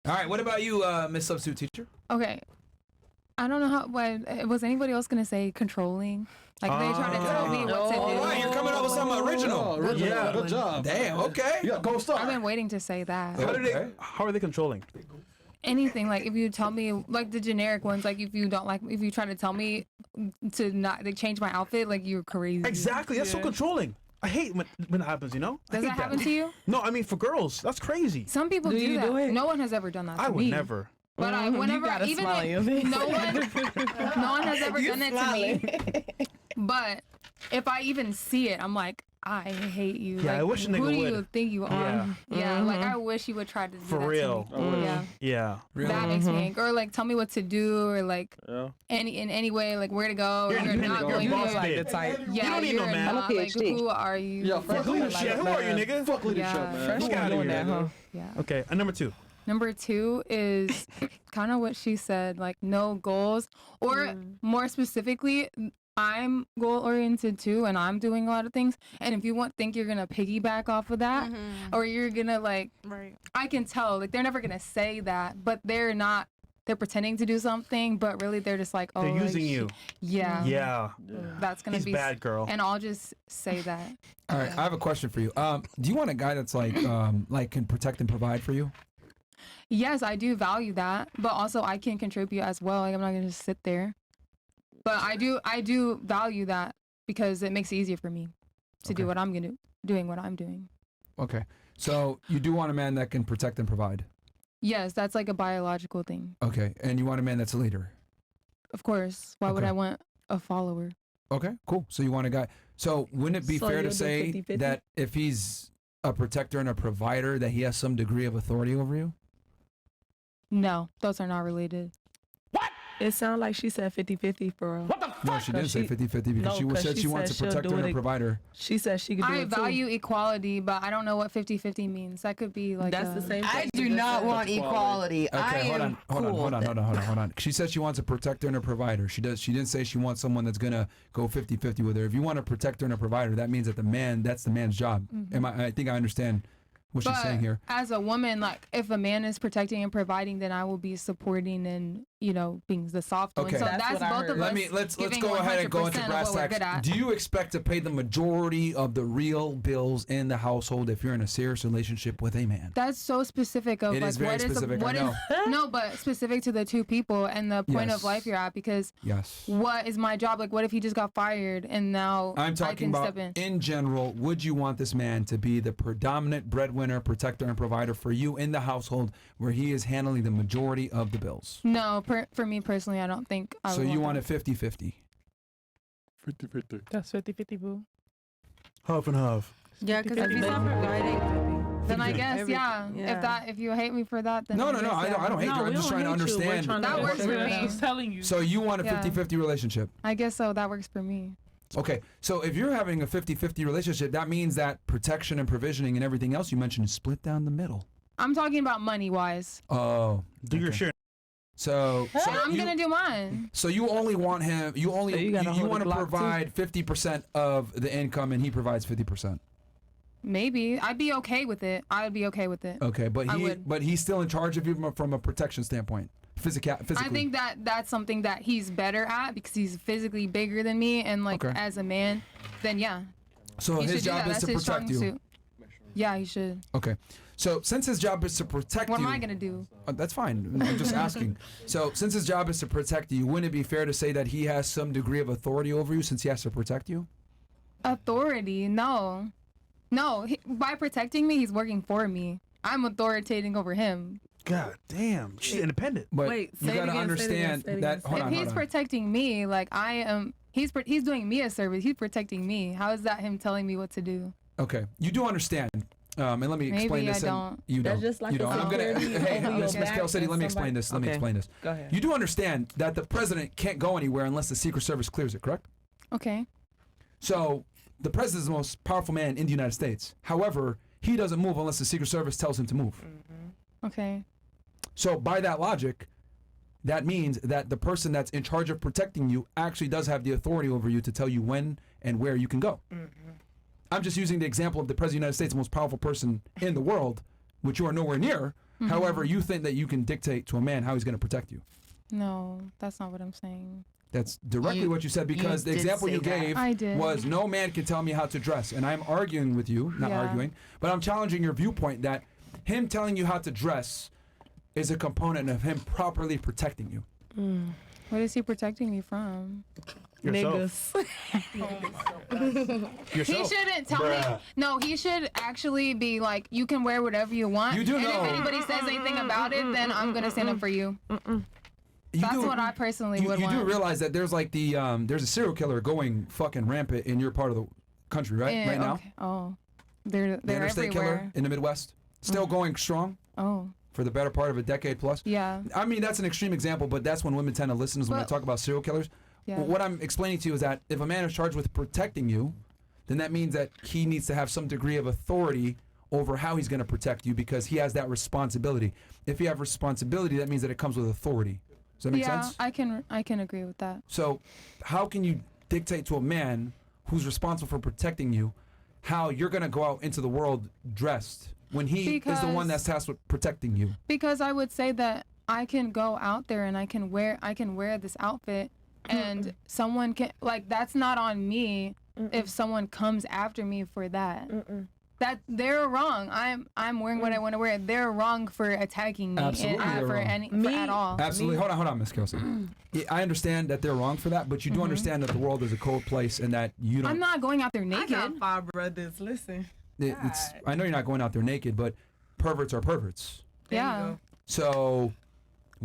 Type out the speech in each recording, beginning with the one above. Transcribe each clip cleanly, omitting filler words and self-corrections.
All right, what about you, Miss Substitute Teacher? Okay. I don't know how. What was anybody else gonna say? Controlling? Like they try to tell me what to do. All right, you're coming up with something original. Yeah, good job. Damn. Okay. Yeah, go start. I've been waiting to say that. How are they controlling? Anything, like if you tell me, like the generic ones, like if you try to tell me to not change my outfit, like you're crazy. Exactly. That's so controlling. I hate when that happens, you know? Does that happen to you? No, I mean for girls. That's crazy. Some people do that. No one has ever done that to me. I would never. But whenever, even no one has ever done it to me. But if I even see it, I'm like, I hate you. Yeah, like, I wish a nigga who do would. you think you are? Yeah, like I wish you would try to do For that real. to me. Yeah. Yeah. Really? That makes me angry. Or like tell me what to do, or like in any way, like where to go. You're or independent. not You're going boss to. babe. The type. Yeah, You don't need no you're man. not, I'm a like, PhD. who are you? Yeah, Fuck who shit. Who are you, nigga? Fuck leadership, Yeah. man. Fresh Who got outta doing here, that, huh? Yeah. Okay, and number 2. Number 2 is kind of what she said, like no goals, or more specifically, I'm goal oriented too, and I'm doing a lot of things. And if you think you're gonna piggyback off of that, or you're gonna I can tell, like they're never gonna say that, but they're not. They're pretending to do something, but really they're just like, oh, They're using you. Yeah. Yeah. That's gonna He's be bad, girl. And I'll just say that. All right, I have a question for you. Do you want a guy that's like can protect and provide for you? Yes, I do value that, but also I can contribute as well. Like I'm not gonna just sit there. But I do value that because it makes it easier for me to do what I'm doing what I'm doing. Okay, so you do want a man that can protect and provide. Yes, that's like a biological thing. Okay, and you want a man that's a leader. Of course. Why would Okay. I want a follower? Okay, cool. So you want a guy. So wouldn't it be So fair to you'll do say 50-50? that if he's a protector and a provider, that he has some degree of authority over you? No, those are not related. It sounds like she said 50-50 for real. No, she didn't say 50-50 because she said she wants a she'll protector do and a it. provider. She said she could do I it too. value equality, but I don't know what 50-50 means. That could be like That's the same thing. I do not want equality. Okay, I hold am on. cool. Hold on. She said she wants a protector and a provider. She didn't say she wants someone that's gonna go 50-50 with her. If you want a protector and a provider, that means that that's the man's job. I think I understand what she's saying here. As a woman, like if a man is protecting and providing, then I will be supporting and being the soft one. Okay. So That's that's what I both heard. of us. Let's giving go ahead and go into 100% of brass what we're good at. tacks. Do you expect to pay the majority of the real bills in the household if you're in a serious relationship with a man? That's so specific of It like is very what is specific, I what know. is no, but specific to the two people and the point Yes. of life you're at. Because Yes. what is my job? Like, what if he just got fired and now I'm I talking can about step in? general. Would you want this man to be the predominant breadwinner, protector, and provider for you in the household where he is handling the majority of the bills? No, for me personally, I don't think I So would you want want it 50-50? 50-50. That's 50-50, boo. Half and half. Yeah, because if he's not providing, Then I guess, Everything. Yeah. If you hate me for that, then No, I no, guess, I don't hate you. I'm just trying to understand. That works for me. She's telling you. So you want a Yeah. 50-50 relationship? I guess so. That works for me. Okay, so if you're having a 50-50 relationship, that means that protection and provisioning and everything else you mentioned is split down the middle. I'm talking about money wise. Oh, Do your share. So I'm you, gonna do mine. So you only want him. You only So you gotta you hold want the to block, too. provide 50% of the income, and he provides 50%. Maybe I'd be okay with it. I would be okay with it. Okay, but I would. he's still in charge of you from a protection standpoint, physically. I think that's something that he's better at because he's physically bigger than me, and like Okay. as a man, then yeah. So He his should do job that. is to That's his protect strong you. suit. Yeah, he should. Okay, so since his job is to protect What you, am I gonna do? That's fine. I'm just asking. So since his job is to protect you, wouldn't it be fair to say that he has some degree of authority over you since he has to protect you? Authority? No. By protecting me, he's working for me. I'm authoritating over him. God damn. She's independent. But Wait, you say it gotta again, say it understand again, say it that. again, Hold If on, he's hold on. protecting me, like I am, he's doing me a service. He's protecting me. How is that him telling me what to do? Okay, you do understand. And let me explain Maybe this. I and don't. You That's don't. just like you a don't. I'm gonna. security Hey, over your Miss back Kelsey, and let me explain somebody- this. Let me Okay. explain this. Go ahead. You do understand that the president can't go anywhere unless the Secret Service clears it, correct? Okay. So the president is the most powerful man in the United States. However, he doesn't move unless the Secret Service tells him to move. Okay. So by that logic, that means that the person that's in charge of protecting you actually does have the authority over you to tell you when and where you can go. I'm just using the example of the President of the United States, the most powerful person in the world, which you are nowhere near. However, you think that you can dictate to a man how he's going to protect you. No, that's not what I'm saying. That's directly what you said, because the did example say you that. gave I did. was no man can tell me how to dress. And I'm arguing with you, not Yeah. arguing, but I'm challenging your viewpoint that him telling you how to dress is a component of him properly protecting you. What is he protecting me from? Yourself. Niggas. He shouldn't tell me. No, he should actually be like, you can wear whatever you want. You do and know. if anybody says anything about it, then I'm gonna stand up for you. That's what I personally would You want. do realize that there's like there's a serial killer going fucking rampant in your part of the country, right? Right now. Okay. Oh, they're The interstate everywhere. killer in the Midwest, still going strong Oh, for the better part of a decade plus. yeah. I mean, that's an extreme example, but that's when women tend to listen is when I But- talk about serial killers. Yeah. What I'm explaining to you is that if a man is charged with protecting you, then that means that he needs to have some degree of authority over how he's going to protect you, because he has that responsibility. If you have responsibility, that means that it comes with authority. Does that make Yeah, sense? I can agree with that. So how can you dictate to a man who's responsible for protecting you how you're going to go out into the world dressed when he is the one that's tasked with protecting you? Because I would say that I can go out there and I can wear this outfit, and someone can, like, that's not on me if someone comes after me for that. That they're wrong. I'm wearing what I want to wear. They're wrong for attacking me Absolutely, they're wrong. at all. Absolutely. Hold on, Miss Kelsey. Yeah, I understand that they're wrong for that, but you do understand that the world is a cold place and that you don't. I'm not going out there I naked. got 5 brothers. Listen. It's. I know you're not going out there naked, but perverts are perverts. There you Yeah. go. So.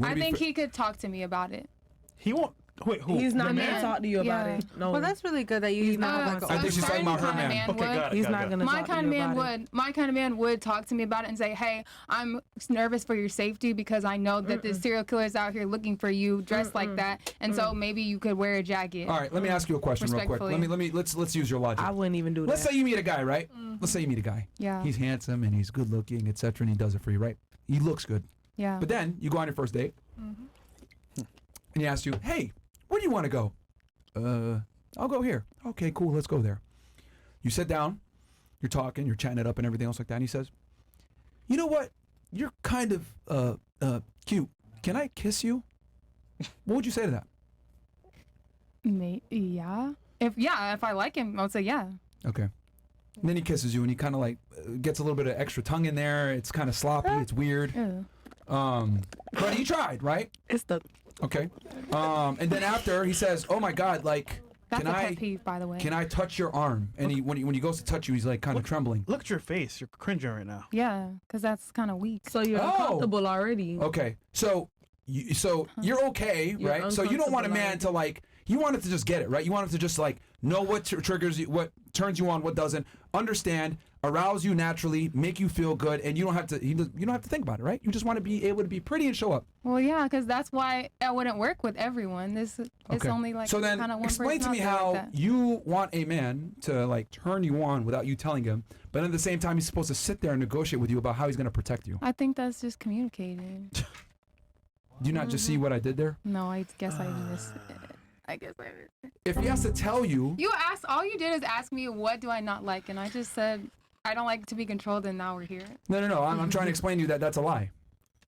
I think he could talk to me about it. He won't. Wait, who? He's not The going to man? talk to you about Yeah. it. No. Well, that's really good that you even have like I a think she's talking about her Certain man. kind of Okay, would. got it. He's got not it. going to My talk to kind you of man about it. would. My kind of man would talk to me about it and say, "Hey, I'm nervous for your safety because I know that the serial killer is out here looking for you dressed like that, and so maybe you could wear a jacket." All right, let me ask you a question real quick. Respectfully. Let's use your logic. I wouldn't even do Let's that. say you meet a guy, right? Let's say you meet a guy. Yeah. He's handsome and he's good looking, etc., and he does it for you, right? He looks good. Yeah. But then you go on your first date, and he asks you, "Hey, where do you want to go?" I'll go here. Okay, cool. Let's go there. You sit down, you're talking, you're chatting it up and everything else like that. And he says, "You know what? You're kind of cute. Can I kiss you?" What would you say to that? Yeah. If I like him, I would say yeah. Okay. And then he kisses you, and he kind of like gets a little bit of extra tongue in there. It's kind of sloppy. It's weird. Ew. But he tried, right? It's the Okay. And then after he says, "Oh my God, like, That's can a I pet peeve, by the way. can I touch your arm?" And when he goes to touch you, he's like kind of trembling. Look at your face. You're cringing right now. Yeah, because that's kind of weak. so you're Oh. uncomfortable already. Okay. So you're okay, You're right? So you don't want a man uncomfortable to like. You want it to just get it, right? You want it to just like know what triggers you, what turns you on, what doesn't. Understand, arouse you naturally, make you feel good, and you don't have to. You don't have to think about it, right? You just want to be able to be pretty and show up. Well, yeah, because that's why it wouldn't work with everyone. It's only like so then kind of one explain to person me out there how like that. you want a man to like turn you on without you telling him, but at the same time he's supposed to sit there and negotiate with you about how he's going to protect you. I think that's just communicating. Do you not just see what I did there? No, I guess I missed it. I guess I missed it. If he has to tell you, All you did is ask me, what do I not like? And I just said, I don't like to be controlled, and now we're here. no, I'm trying to explain to you that that's a lie.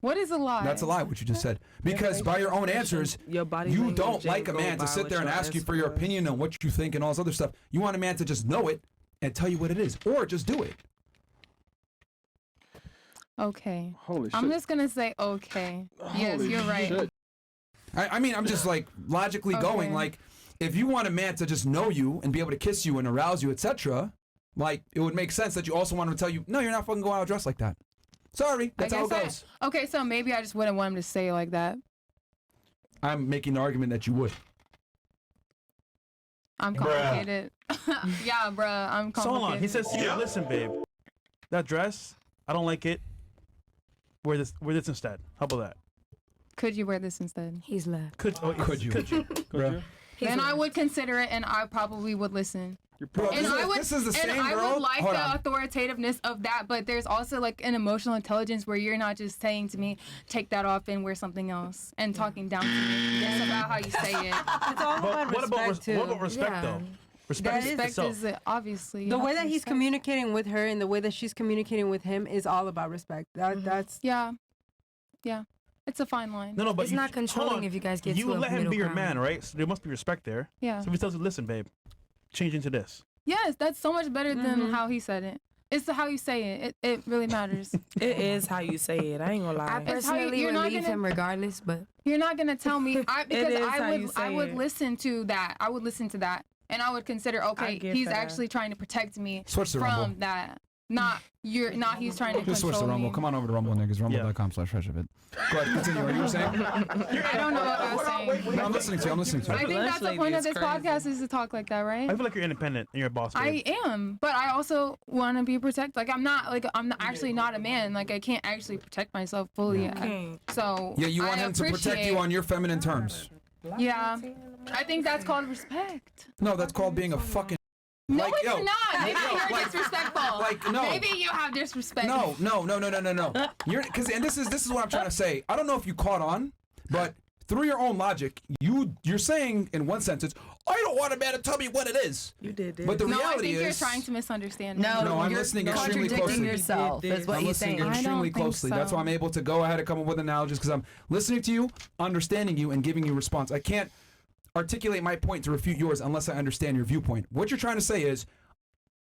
What is a lie? That's a lie, what you just said. Because by your own answers, Your body you language don't like a go man to by sit what there and your ask you for answer your was. opinion on what you think and all this other stuff. You want a man to just know it and tell you what it is, or just do it. Okay. Holy shit. I'm just going to say okay. Yes, Holy you're right. shit. I mean, I'm just like logically going, Okay. like, if you want a man to just know you and be able to kiss you and arouse you, etc., like, it would make sense that you also want him to tell you, "No, you're not fucking going out dressed like that." Sorry, that's how it goes. Okay, so maybe I just wouldn't want him to say it like that. I'm making the argument that you would. I'm complicated. Yeah, bruh, I'm complicated. So hold on. He says to you, "Listen, babe, that dress, I don't like it. Wear this instead. How about that?" Could you wear this instead? He's left. Could you? Could you? Then I would consider it, and I probably would listen. Bro, And I would, this is the and same I girl. would like Hold the on. authoritativeness of that, but there's also like an emotional intelligence where you're not just saying to me, "Take that off and wear something else," and talking down to me. It's about how you say it. It's all about respect too. What about respect Yeah. though? Respect That is- Respect itself. is obviously The you way have that to he's respect. communicating with her and the way that she's communicating with him is all about respect. That's Yeah, Yeah, it's a fine line. No, but It's not controlling if you guys get you to a let him be your middle man, ground. right? So there must be respect there. Yeah. So if he tells you, listen, babe, change into this. Yes, that's so much better than how he said it. It's how you say it. It really matters. It is how you say it. I ain't gonna I lie. personally you're would not leave gonna- him regardless, but You're not gonna tell me because is how you I say would it. listen to that. I would listen to that, and I would consider okay, get he's that. actually trying to protect me Switch to from Rumble. that. Not he's trying to Just switch to control Rumble. me. Come on over to Rumble, niggas. Rumble.com/FreshandFit. Go ahead, continue. What you were saying? I don't know what I was saying. No, I'm listening to you. I'm listening to I you. think that's the Lunch point lady of this is crazy. podcast is to talk like that, right? I feel like you're independent and you're a boss. Babe. I am, but I also want to be protected. Like I'm actually not a man. Like I can't actually protect myself fully. Can't. So Yeah, you want I him to protect you appreciate- on your feminine terms. Yeah, I think that's called respect. No, that's called being a fucking. No, Like, it's yo, not. Maybe yo, you're like- disrespectful. like, no. Maybe you have disrespect. No. You're because and this is what I'm trying to say. I don't know if you caught on, but through your own logic, you're saying in one sentence, I don't want a man to tell me what it is. You did this. But the No, I reality think is, you're trying to misunderstand me. No, I'm you're listening extremely contradicting closely. yourself. Is what I'm you're listening saying. I extremely don't think closely. That's so. why I'm able to go ahead and come up with analogies because I'm listening to you, understanding you, and giving you response. I can't articulate my point to refute yours unless I understand your viewpoint. What you're trying to say is,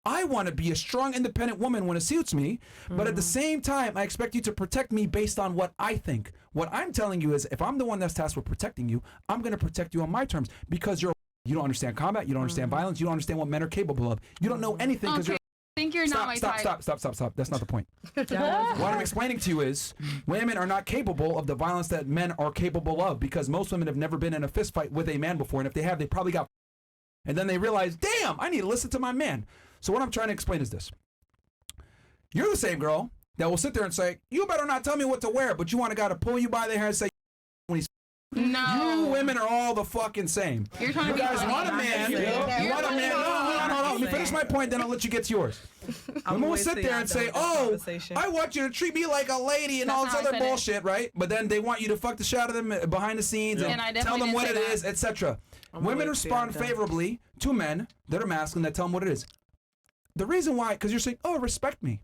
I want to be a strong, independent woman when it suits me, but at the same time, I expect you to protect me based on what I think. What I'm telling you is, if I'm the one that's tasked with protecting you, I'm going to protect you on my terms because you don't understand combat, you don't understand violence, you don't understand what men are capable of. You don't know anything because Okay, I think you're not my type. Stop. That's not the point. What I'm explaining to you is women are not capable of the violence that men are capable of because most women have never been in a fist fight with a man before, and if they have, they probably got and then they realize, damn, I need to listen to my man. So what I'm trying to explain is this. You're the same girl that will sit there and say, you better not tell me what to wear, but you want a guy to pull you by the hair and say, No. you women are all the fucking same. You're trying You to be guys funny. want a man. You want a man. Hold on. Let me finish my point, then I'll let you get to yours. Women will sit there and say, oh, I want you to treat me like a lady and That's all this how I other said it. bullshit, right? But then they want you to fuck the shit out of them behind the scenes And I and definitely tell them didn't what say it that. is, etc. I'm Women always respond saying that. favorably to men that are masculine that tell them what it is. The reason why, because you're saying, oh, respect me.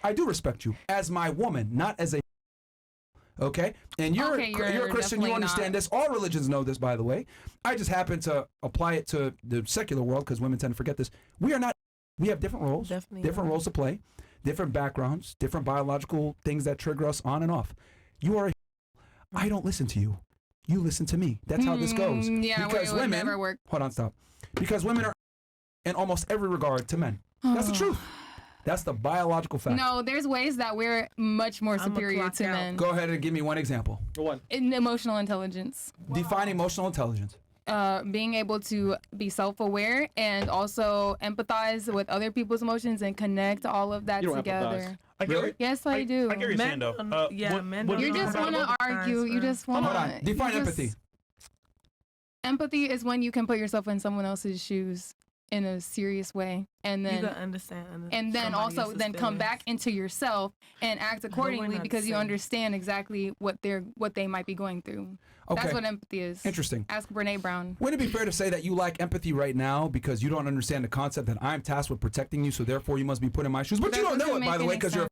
I do respect you as my woman, not as a. Okay? And you're Okay, you're a you're Christian, you definitely understand not. this. All religions know this, by the way. I just happen to apply it to the secular world because women tend to forget this. We are not, we have different roles, Definitely different not. roles to play, different backgrounds, different biological things that trigger us on and off. You are a. I don't listen to you. You listen to me. That's how this goes. Yeah, because it would women, never work. hold on, stop. Because women are in almost every regard to men. That's the truth. That's the biological fact. No, there's ways that we're much more I'ma superior clock to out. men. Go ahead and give me one example. Go on. In emotional intelligence. Define emotional intelligence. Being able to be self-aware and also empathize with other people's emotions and connect all of that You don't together. empathize. I get Really? it. Yes, I do. I get what you're saying, though. Men what- don't You just want to Compatible? argue. You just want Hold on. Define empathy. Empathy is when you can put yourself in someone else's shoes in a serious way, and You then can understand. and then somebody also else's then come feelings. back into yourself and act accordingly not because you the same. understand exactly what they might be going through. Okay. That's what empathy is. Interesting. Ask Brene Brown. Wouldn't it be fair to say that you lack empathy right now because you don't understand the concept that I'm tasked with protecting you, so therefore you must be put in my shoes? But That you don't know doesn't it, by make the way, any because you're.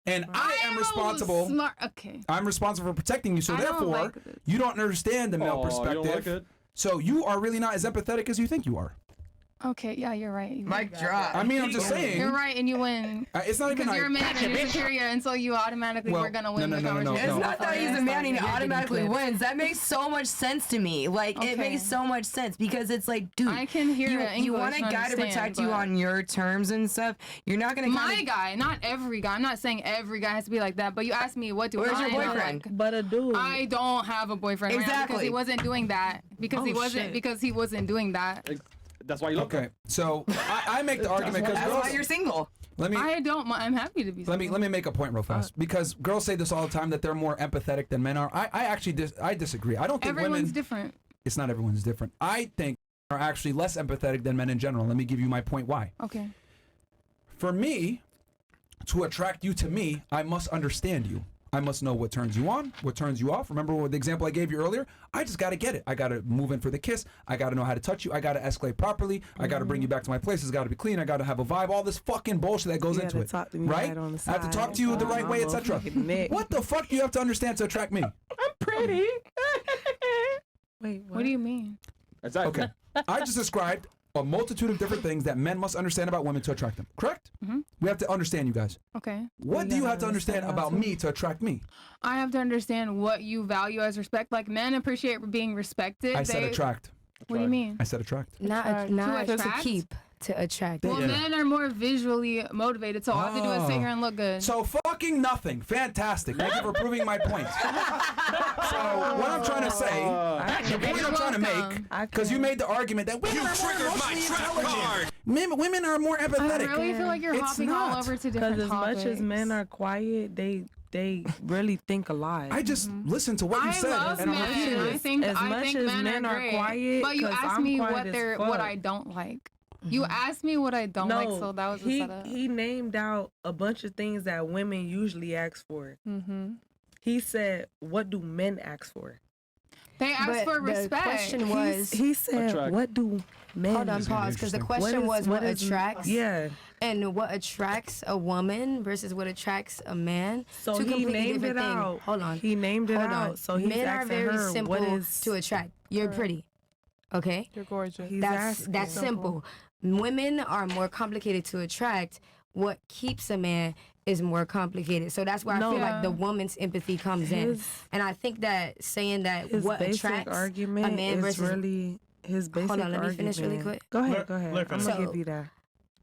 And I am responsible. Smart. Okay. I'm responsible for protecting you, so I don't therefore like this. you don't understand the male Aw, you perspective. don't like it? So you are really not as empathetic as you think you are. Okay. Yeah, you're right. Mic drop. I mean, I'm just saying. You're right, and you win. It's not even. Because you're a like, man and you're superior, and so you automatically Well, we're gonna win no, the no, no, no, conversation. It's no. not that he's a man and he automatically wins. That makes so much sense to me. Like, it Okay. makes so much sense because it's like, dude, I can hear you, the you want a English guy to and protect understand, you but- on your terms and stuff. You're not going to My guy, not every guy. I'm not saying every guy has to be like that, but you asked me what do Where's I your know, boyfriend? like, But a dude. I don't have a boyfriend right now because Exactly. he wasn't doing that. Oh, shit. He wasn't doing that. That's why you love Okay, so I make the argument because That's why girls. you're single. Let me I don't. I'm happy to be. let me make a point real fast because girls say this all the time that they're more empathetic than men are. I actually I disagree. I don't think Everyone's women. different. It's not everyone's different. I think are actually less empathetic than men in general. Let me give you my point why. Okay. For me, to attract you to me, I must understand you. I must know what turns you on, what turns you off. Remember what the example I gave you earlier? I just got to get it. I got to move in for the kiss. I got to know how to touch you. I got to escalate properly. I got to bring you back to my place. It's got to be clean. I got to have a vibe. All this fucking bullshit that goes into it. Talk to me right? on the I have to side. talk to you the right way, etc. What the fuck do you have to understand to attract me? I'm pretty. Wait, What do you mean? Exactly. Okay. I just described a multitude of different things that men must understand about women to attract them. Correct? Mm-hmm. We have to understand you guys. Okay. What do you have to understand about too. me to attract me? I have to understand what you value as respect. Like men appreciate being respected. I said attract. What do you mean? I said attract. Not To to attract? keep, to attract. Well, men are more visually motivated, so all I have to do is sit here and look good. So fucking nothing. Fantastic. Thank you for proving my point. So what I'm trying to say, the point I'm trying to make, because you made the argument that women are more emotionally intelligent. Women are more I empathetic. really feel like you're It's hopping not. all over to Because different as topics. much as men are quiet, they really think a lot. I just listened to what you I said. love and I'm men. repeating I it. think As I much think as men, men are great. quiet, But you 'cause asked I'm me quiet what as what fuck. I don't like. You asked me what I don't like, so that was a setup. he named out a bunch of things that women usually ask for. Mm-hmm. He said, "What do men ask for?" They asked But for the respect. question was, He said, Attract. "What do men?" hold on, is gonna be pause, because the interesting. question was what is- attracts, Yeah. and what attracts a woman versus what attracts a man. So Two he completely named different it things. out. Hold on. He named it Hold out. on. So he's Men are asking very her, simple what is to attract. You're pretty. Okay? You're gorgeous. That's simple. Women are more complicated to attract. What keeps a man is more complicated. So that's where I feel like the woman's empathy comes in. And I think that saying that His what basic attracts argument a man is versus really his basic Hold on, let me argument. finish really quick. Go ahead, Let- go ahead. let her I'm finish. gonna So- give you that.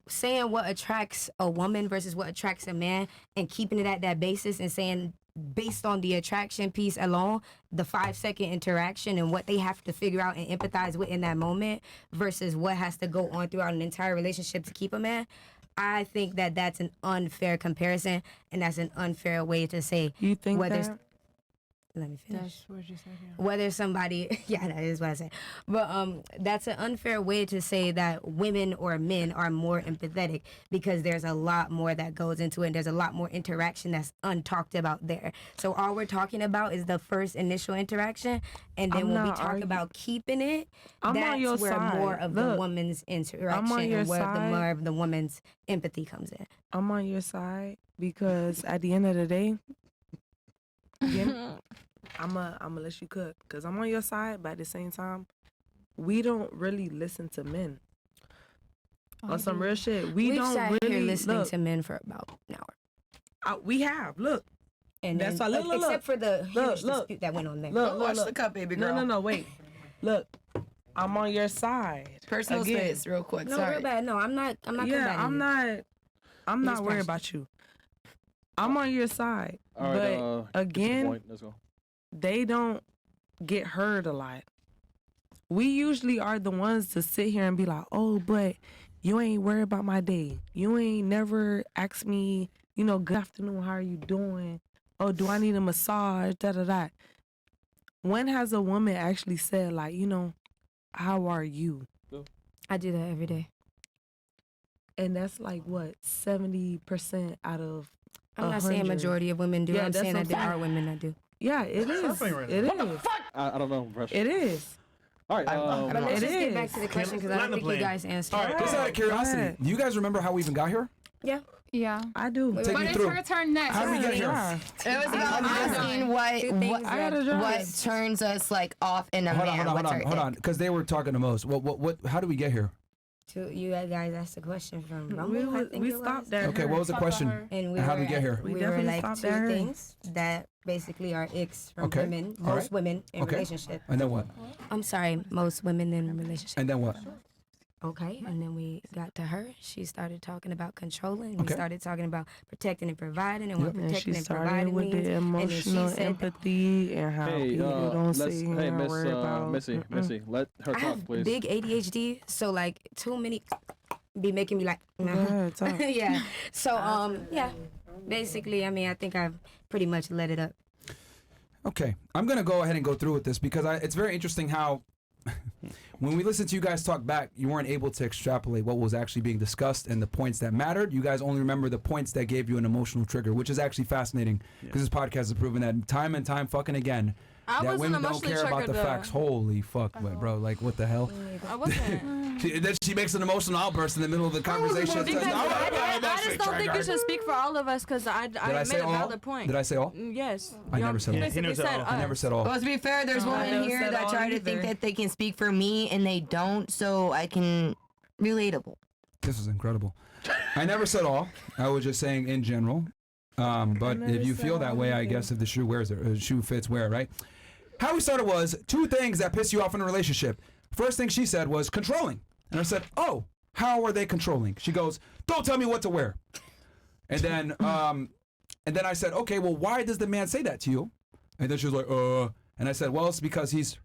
saying what attracts a woman versus what attracts a man and keeping it at that basis and saying based on the attraction piece alone, the 5-second interaction and what they have to figure out and empathize with in that moment versus what has to go on throughout an entire relationship to keep a man. I think that that's an unfair comparison and that's an unfair way to say You think whether that? let me finish. That's what you said. Yeah. Whether somebody, yeah, that is what I said. But that's an unfair way to say that women or men are more empathetic because there's a lot more that goes into it. And there's a lot more interaction that's untalked about there. So all we're talking about is the first initial interaction, and then I'm when we not talk arguing. about keeping it, I'm that's on your where side. more of the Look, woman's interaction your and where the side. more of the woman's empathy comes in. I'm on your side because at the end of the day, I'm gonna let you cook because I'm on your side, but at the same time, we don't really listen to men. On some real shit, we We've don't sat really here listening look. to men for about an hour. We have look, And That's then, why- look, except for the look, huge look. dispute that went on there. look, Watch look. the cup, baby No, girl. no, wait. Look, I'm on your side. Personal Again. space, real quick. No, Sorry. real bad. No, I'm not. I'm not. Yeah, combating I'm you. not. I'm Just not worried passionate. about you. I'm on your side, All right. but Get to the again, point. Let's go. they don't get heard a lot. We usually are the ones to sit here and be like, oh, but you ain't worried about my day. You ain't never asked me, good afternoon, how are you doing? Oh, do I need a massage? Da da da. When has a woman actually said, like, how are you? I do that every day. And that's like what, 70% out of I'm not saying 100. majority of women do. Yeah, I'm that's saying what that I'm there saying. are women that do. Yeah, it is. happening right now? It What is. I don't know. Fresh. It is. All right. But let's It just get is. back to the question because I land don't the think you plane. guys answered. All right. Just out of curiosity, ahead. do you guys remember how we even got here? Yeah. Yeah. I do. Take But me it's through. her turn next. How did we get here? Yeah. It was about I'm asking done. what Two things what, I gotta that- drive. what turns us like off in a Hold man. on, What's our hold on, because they were talking the most. What? How did we get here? You guys asked the question from Rumble, I think We it stopped was. there. Okay, what was the question? And we How were did we get here? We We were definitely like stopped two there. things that basically are icks from Okay. women, All most right. women in Okay. relationship. And then what? I'm sorry, most women in relationship. And then what? Okay, and then we got to her. She started talking about controlling. Okay. We started talking about protecting and providing, and Yep. what And protecting she and started providing with means. the And then she emotional said that empathy and how Hey, people don't let's. sit here Hey, and Miss worry about. Missy, Missy, let her I talk, have please. big ADHD, so like too many be making me like. Go ahead, talk. Yeah. So yeah. Basically, I mean, I think I've pretty much let it up. Okay, I'm gonna go ahead and go through with this because it's very interesting how when we listened to you guys talk back, you weren't able to extrapolate what was actually being discussed and the points that mattered. You guys only remember the points that gave you an emotional trigger, which is actually fascinating because this podcast has proven that time and time fucking again I that wasn't women don't emotionally care about the triggered, facts. though. Holy fuck, bro! Like what the hell? I wasn't. Then she makes an emotional outburst in the middle of the conversation. Because I just don't think you triggered. should speak for all of us because I made say a all? valid point. Did I say all? Yes. I never said all. You basically said I never said all. Well, to be fair, there's women never here said that all try to think either. that they can speak for me and they don't, so I can relatable. This is incredible. I never said all. I was just saying in general. But if you feel that way, I guess if the shoe wears it, shoe fits, wear it, right? How we started was 2 things that piss you off in a relationship. First thing she said was controlling. And I said, oh, how are they controlling? She goes, don't tell me what to wear. And then I said, okay, well, why does the man say that to you? And then she was like, and I said, well, it's because he's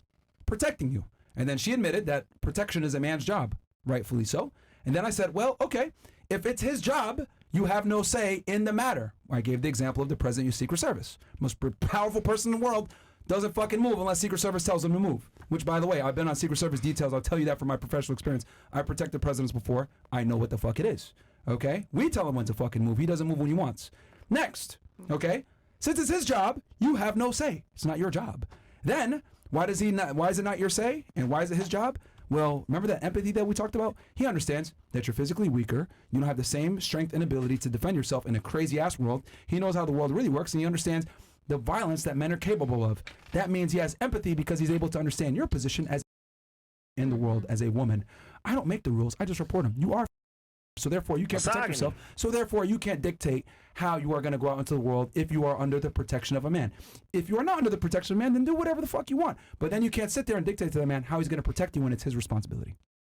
protecting you. And then she admitted that protection is a man's job, rightfully so. And then I said, well, okay, if it's his job, you have no say in the matter. I gave the example of the president of Secret Service. Most powerful person in the world doesn't fucking move unless Secret Service tells him to move. Which, by the way, I've been on Secret Service details. I'll tell you that from my professional experience. I protected presidents before. I know what the fuck it is. Okay? We tell him when to fucking move. He doesn't move when he wants. Next. Okay? Since it's his job, you have no say. It's not your job. Then, why is it not your say? And why is it his job? Well, remember that empathy that we talked about? He understands that you're physically weaker. You don't have the same strength and ability to defend yourself in a crazy-ass world. He knows how the world really works, and he understands the violence that men are capable of. That means he has empathy because he's able to understand your position as in the world as a woman. I don't make the rules. I just report them. You are, so therefore you can't protect yourself. So therefore you can't dictate how you are going to go out into the world if you are under the protection of a man. If you are not under the protection of a man, then do whatever the fuck you want. But then you can't sit there and dictate to the man how he's going to protect you when it's his responsibility.